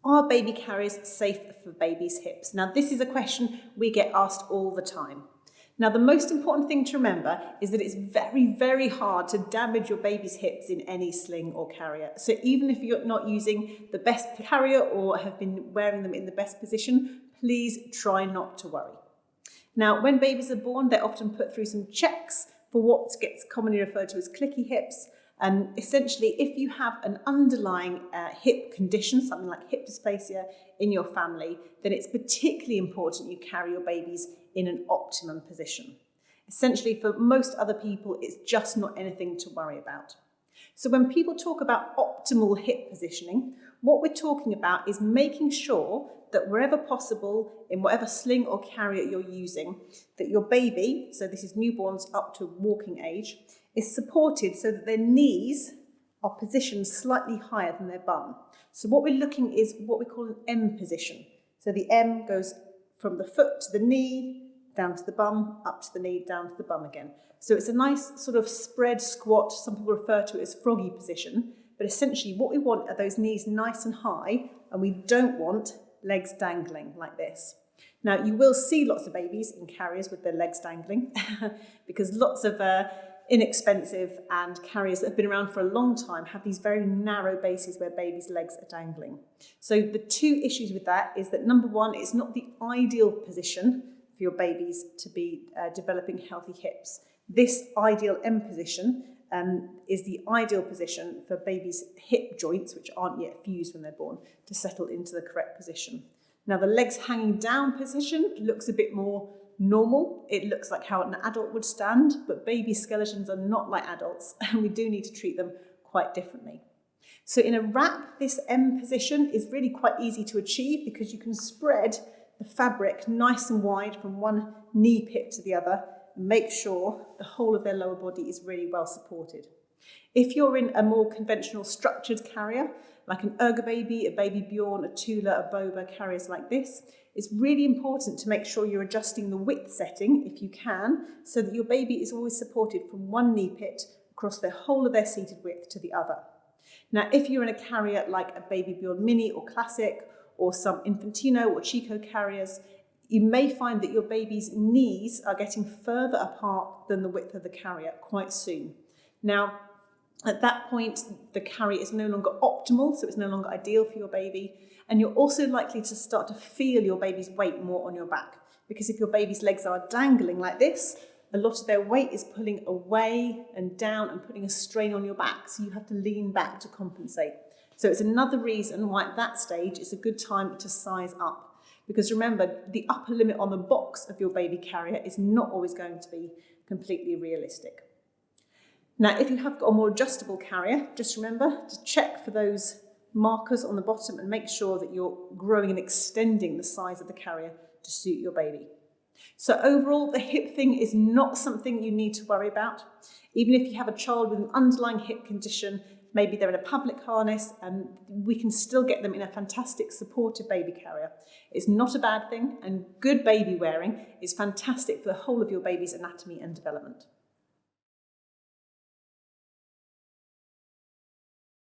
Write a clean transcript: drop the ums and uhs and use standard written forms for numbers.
Are baby carriers safe for babies' hips? Now, this is a question we get asked all the time. Now, the most important thing to remember is that it's very, very hard to damage your baby's hips in any sling or carrier. So even if you're not using the best carrier or have been wearing them in the best position, please try not to worry. Now, when babies are born, they're often put through some checks for what gets commonly referred to as clicky hips. Essentially, if you have an underlying hip condition, something like hip dysplasia in your family, then it's particularly important you carry your babies in an optimum position. Essentially, for most other people, it's just not anything to worry about. So when people talk about optimal hip positioning, what we're talking about is making sure that wherever possible, in whatever sling or carrier you're using, that your baby, so this is newborns up to walking age, is supported so that their knees are positioned slightly higher than their bum. So what we're looking is what we call an M position. So the M goes from the foot to the knee, down to the bum, up to the knee, down to the bum again. So it's a nice sort of spread squat, some people refer to it as froggy position, but essentially what we want are those knees nice and high, and we don't want legs dangling like this. Now, you will see lots of babies in carriers with their legs dangling because lots of inexpensive and carriers that have been around for a long time have these very narrow bases where babies' legs are dangling. So the two issues with that is that number one, it's not the ideal position for your babies to be developing healthy hips. This ideal M position is the ideal position for babies' hip joints, which aren't yet fused when they're born, to settle into the correct position. Now, the legs hanging down position looks a bit more normal. It looks like how an adult would stand, but baby skeletons are not like adults, and we do need to treat them quite differently. So in a wrap, this M position is really quite easy to achieve because you can spread the fabric nice and wide from one knee pit to the other and make sure the whole of their lower body is really well supported. If you're in a more conventional structured carrier, like an Baby, a Baby Bjorn, a Tula, a Boba, carriers like this, it's really important to make sure you're adjusting the width setting, if you can, so that your baby is always supported from one knee pit across the whole of their seated width to the other. Now, if you're in a carrier like a Baby Bjorn Mini or Classic, or some Infantino or Chico carriers, you may find that your baby's knees are getting further apart than the width of the carrier quite soon. Now, at that point, the carrier is no longer optimal, so it's no longer ideal for your baby. And you're also likely to start to feel your baby's weight more on your back, because if your baby's legs are dangling like this, a lot of their weight is pulling away and down and putting a strain on your back, so you have to lean back to compensate. So it's another reason why at that stage it's a good time to size up, because remember, the upper limit on the box of your baby carrier is not always going to be completely realistic. Now, if you have got a more adjustable carrier, just remember to check for those markers on the bottom and make sure that you're growing and extending the size of the carrier to suit your baby. So overall, the hip thing is not something you need to worry about. Even if you have a child with an underlying hip condition, maybe they're in a public harness, and we can still get them in a fantastic supportive baby carrier. It's not a bad thing, and good baby wearing is fantastic for the whole of your baby's anatomy and development.